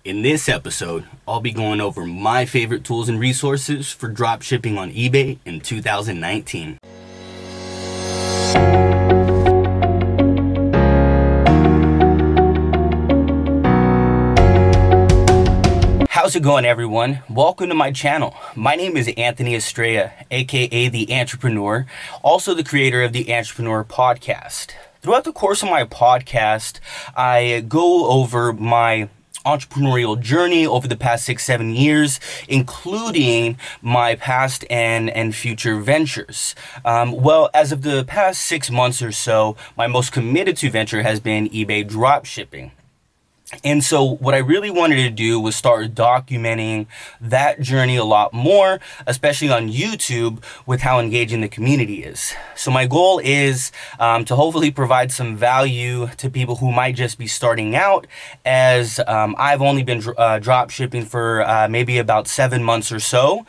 In this episode, I'll be going over my favorite tools and resources for dropshipping on eBay in 2019. How's it going, everyone? Welcome to my channel. My name is Anthony Estrella, aka the Entrepreneur, also the creator of the Entrepreneur podcast. Throughout the course of my podcast, I go over my entrepreneurial journey over the past 6-7 years, including my past and future ventures. Well, as of the past 6 months or so, my most committed to venture has been eBay dropshipping. And so what I really wanted to do was start documenting that journey a lot more, especially on YouTube, with how engaging the community is. So my goal is to hopefully provide some value to people who might just be starting out, as I've only been drop shipping for maybe about 7 months or so.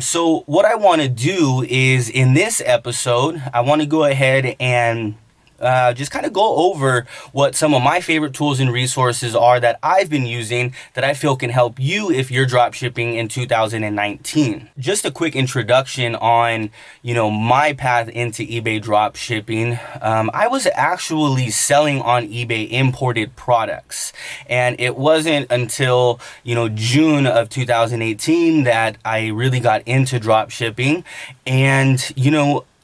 So what I want to do is, in this episode, I want to go ahead and just kind of go over what some of my favorite tools and resources are that I've been using that I feel can help you if you're drop shipping in 2019. Just a quick introduction on, my path into eBay drop shipping. I was actually selling on eBay imported products, and it wasn't until, June of 2018 that I really got into drop shipping. And,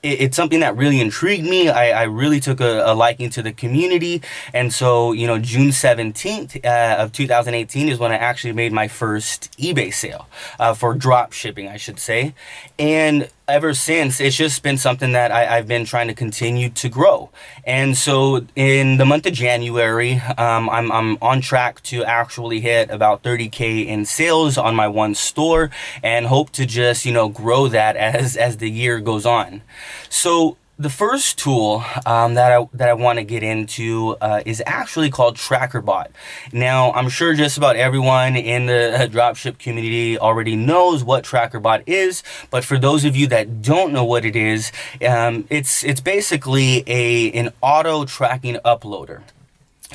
it's something that really intrigued me. I really took a liking to the community. And so, June 17th of 2018 is when I actually made my first eBay sale for drop shipping, I should say. And ever since, it's just been something that I've been trying to continue to grow. And so in the month of January, I'm on track to actually hit about 30K in sales on my one store, and hope to just, grow that as the year goes on. So the first tool that I want to get into is actually called Trackerbot. Now, I'm sure just about everyone in the dropship community already knows what Trackerbot is, but for those of you that don't know what it is, it's basically an auto tracking uploader.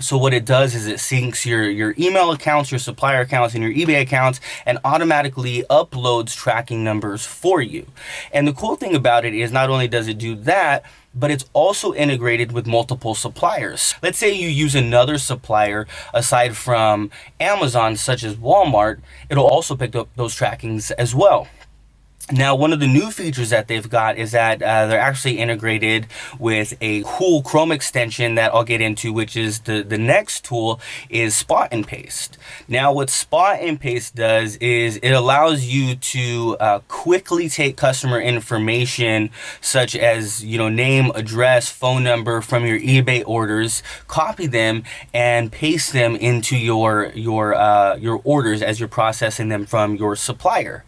So what it does is it syncs your email accounts, your supplier accounts, and your eBay accounts, and automatically uploads tracking numbers for you. And the cool thing about it is not only does it do that, but it's also integrated with multiple suppliers. Let's say you use another supplier aside from Amazon, such as Walmart, it'll also pick up those trackings as well. Now, one of the new features that they've got is that they're actually integrated with a cool Chrome extension that I'll get into, which is the next tool is Spot and Paste. Now, what Spot and Paste does is it allows you to quickly take customer information such as, name, address, phone number from your eBay orders, copy them, and paste them into your orders as you're processing them from your supplier.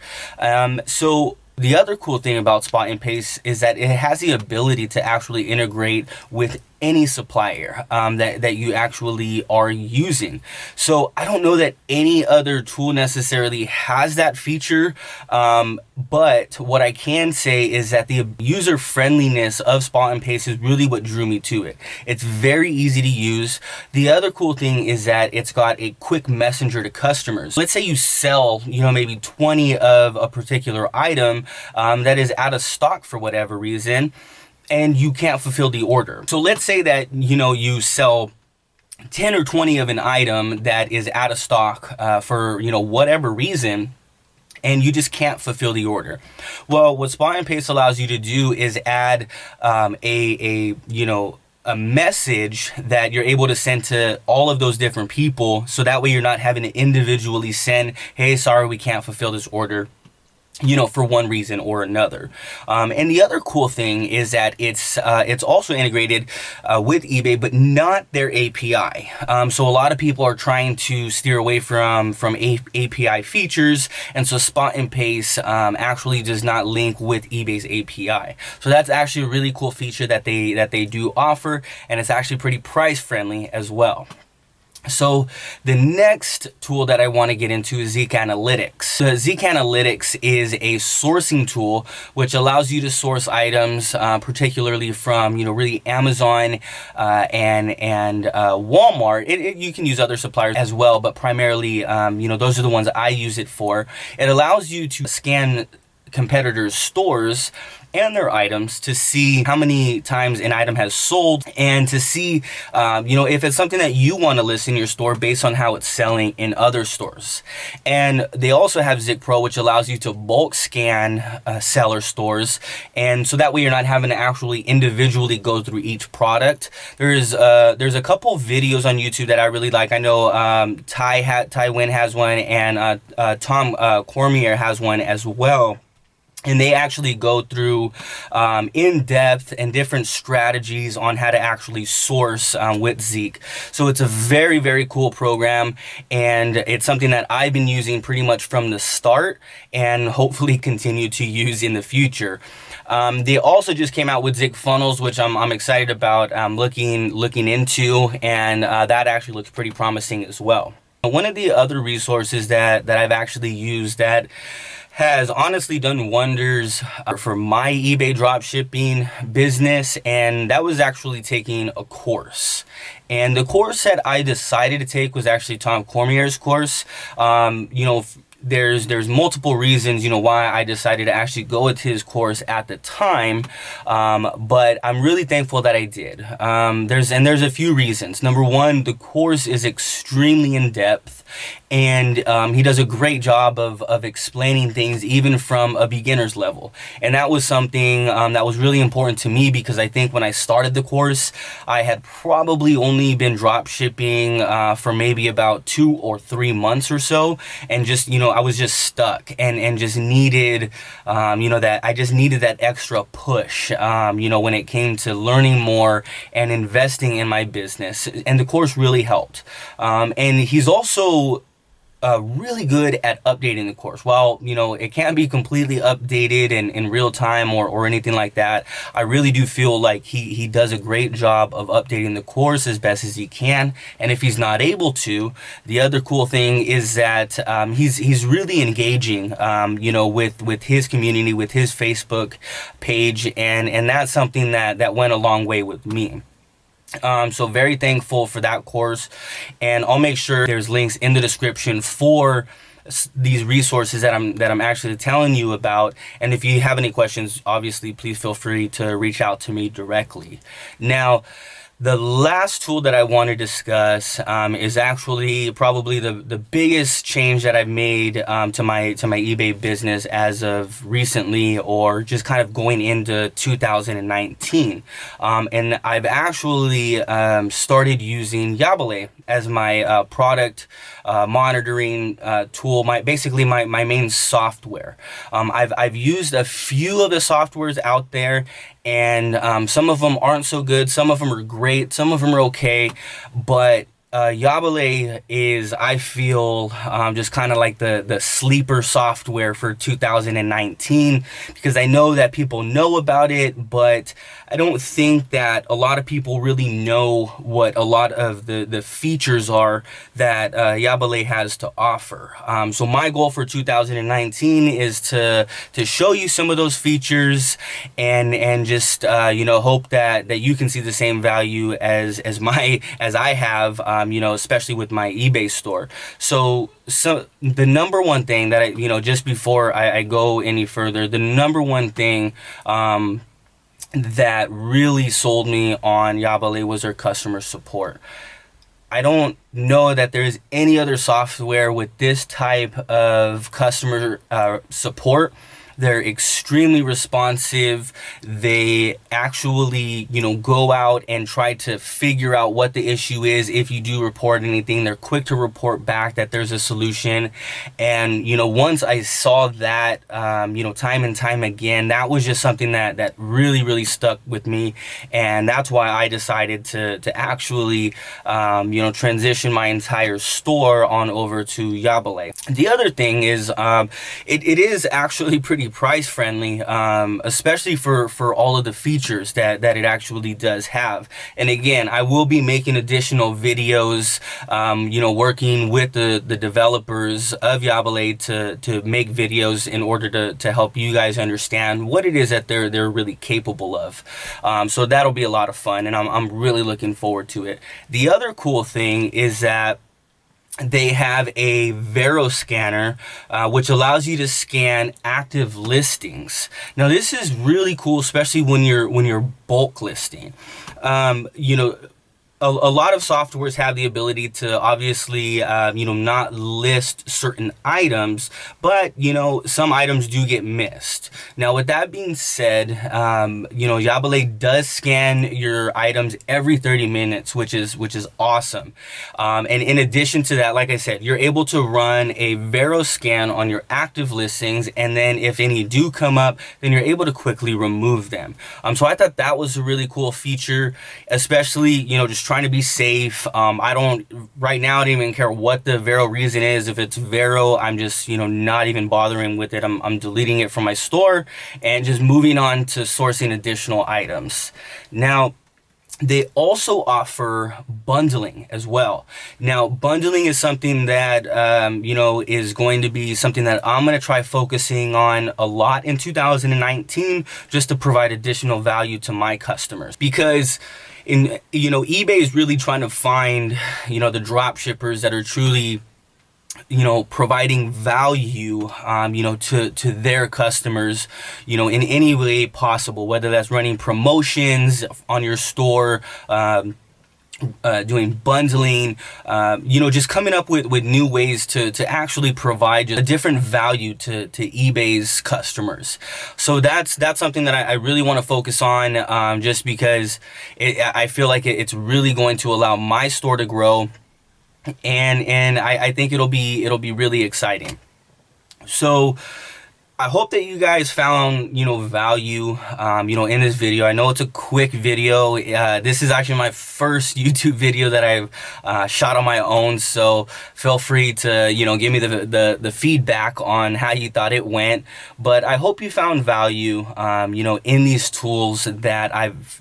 So the other cool thing about Spot and Paste is that it has the ability to actually integrate with any supplier that you actually are using. So I don't know that any other tool necessarily has that feature, but what I can say is that the user friendliness of Spot and Paste is really what drew me to it. It's very easy to use. The other cool thing is that it's got a quick messenger to customers. Let's say you sell, maybe 20 of a particular item that is out of stock for whatever reason, and you can't fulfill the order. So let's say that, you sell 10 or 20 of an item that is out of stock for, whatever reason, and you just can't fulfill the order. Well, what Spot and Paste allows you to do is add a message that you're able to send to all of those different people. So that way you're not having to individually send, hey, sorry, we can't fulfill this order, for one reason or another. And the other cool thing is that it's also integrated with eBay, but not their API. So a lot of people are trying to steer away from API features, and so Spot and Paste actually does not link with eBay's API. So that's actually a really cool feature that they do offer, and it's actually pretty price friendly as well. So the next tool that I want to get into is Zeke Analytics. Zeke Analytics is a sourcing tool which allows you to source items, particularly from really Amazon and Walmart. You can use other suppliers as well, but primarily those are the ones I use it for. It allows you to scan competitors' stores and their items to see how many times an item has sold, and to see if it's something that you want to list in your store based on how it's selling in other stores. And they also have Zik Pro, which allows you to bulk scan seller stores, and so that way you're not having to actually individually go through each product. There's a couple videos on YouTube that I really like. I know Ty Wynn has one, and Tom Cormier has one as well. And they actually go through in depth and different strategies on how to actually source with Zeke. So it's a very, very cool program, and it's something that I've been using pretty much from the start and hopefully continue to use in the future. They also just came out with Zik Funnels, which I'm excited about looking into, and that actually looks pretty promising as well. One of the other resources that I've actually used that has honestly done wonders for my eBay dropshipping business, and that was actually taking a course. And the course that I decided to take was actually Tom Cormier's course. There's multiple reasons, why I decided to actually go with his course at the time, but I'm really thankful that I did. There's a few reasons. Number one, the course is extremely in depth, and he does a great job of explaining things even from a beginner's level. And that was something that was really important to me, because I think when I started the course, I had probably only been drop shipping for maybe about 2 or 3 months or so, and just I was just stuck and just needed that extra push when it came to learning more and investing in my business. And the course really helped. And he's also really good at updating the course. While it can't be completely updated in real time or anything like that, I really do feel like he does a great job of updating the course as best as he can. And if he's not able to, the other cool thing is that he's really engaging with his community, with his Facebook page, and that's something that went a long way with me. So very thankful for that course, and I'll make sure there's links in the description for these resources that I'm actually telling you about. And if you have any questions, obviously please feel free to reach out to me directly. Now, the last tool that I want to discuss is actually probably the biggest change that I've made to my eBay business as of recently, or just kind of going into 2019. And I've actually started using Yabale as my product monitoring tool, basically my main software. I've used a few of the softwares out there, and some of them aren't so good, some of them are great, some of them are okay, but Yabale is, I feel, just kind of like the sleeper software for 2019, because I know that people know about it, but I don't think that a lot of people really know what a lot of the features are that Yabale has to offer. So my goal for 2019 is to show you some of those features, and just hope that you can see the same value as I have, especially with my eBay store. So the number one thing that I, just before I go any further, the number one thing that really sold me on Yabale was their customer support. I don't know that there's any other software with this type of customer support. They're extremely responsive. They actually, go out and try to figure out what the issue is. If you do report anything, they're quick to report back that there's a solution. And, once I saw that, time and time again, that was just something that really, really stuck with me. And that's why I decided to actually, transition my entire store on over to Yabale. The other thing is, it is actually pretty pretty price friendly, especially for all of the features that it actually does have. And again, I will be making additional videos, you know, working with the developers of Yabele to make videos in order to help you guys understand what it is that they're really capable of. So that'll be a lot of fun, and I'm really looking forward to it. The other cool thing is that they have a Vero scanner, which allows you to scan active listings. Now, this is really cool, especially when you're bulk listing. You know, a lot of softwares have the ability to obviously, you know, not list certain items, but, you know, some items do get missed. Now, with that being said, you know, Yabele does scan your items every 30 minutes, which is awesome. And in addition to that, like I said, you're able to run a Vero scan on your active listings, and then if any do come up, then you're able to quickly remove them. So I thought that was a really cool feature, especially, you know, just trying to be safe. Right now, I don't even care what the Vero reason is. If it's Vero, I'm just, you know, not even bothering with it. I'm deleting it from my store and just moving on to sourcing additional items. Now, they also offer bundling as well. Now, bundling is something that, you know, is going to be something that I'm going to try focusing on a lot in 2019, just to provide additional value to my customers. Because you know, eBay is really trying to find, you know, the drop shippers that are truly, you know, providing value, you know, to their customers, you know, in any way possible, whether that's running promotions on your store, doing bundling, you know, just coming up with new ways to actually provide a different value to eBay's customers. So that's something that I really want to focus on, just because I feel like it's really going to allow my store to grow, and I think it'll be really exciting. So I hope that you guys found, you know, value, you know, in this video. I know it's a quick video. This is actually my first YouTube video that I've shot on my own. So feel free to, you know, give me the feedback on how you thought it went. But I hope you found value, you know, in these tools that I've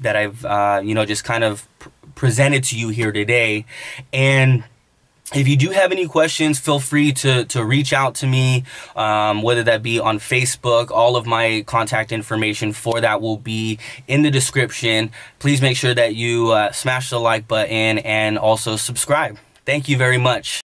you know, just kind of presented to you here today. And if you do have any questions, feel free to reach out to me, whether that be on Facebook. All of my contact information for that will be in the description. Please make sure that you smash the like button and also subscribe. Thank you very much.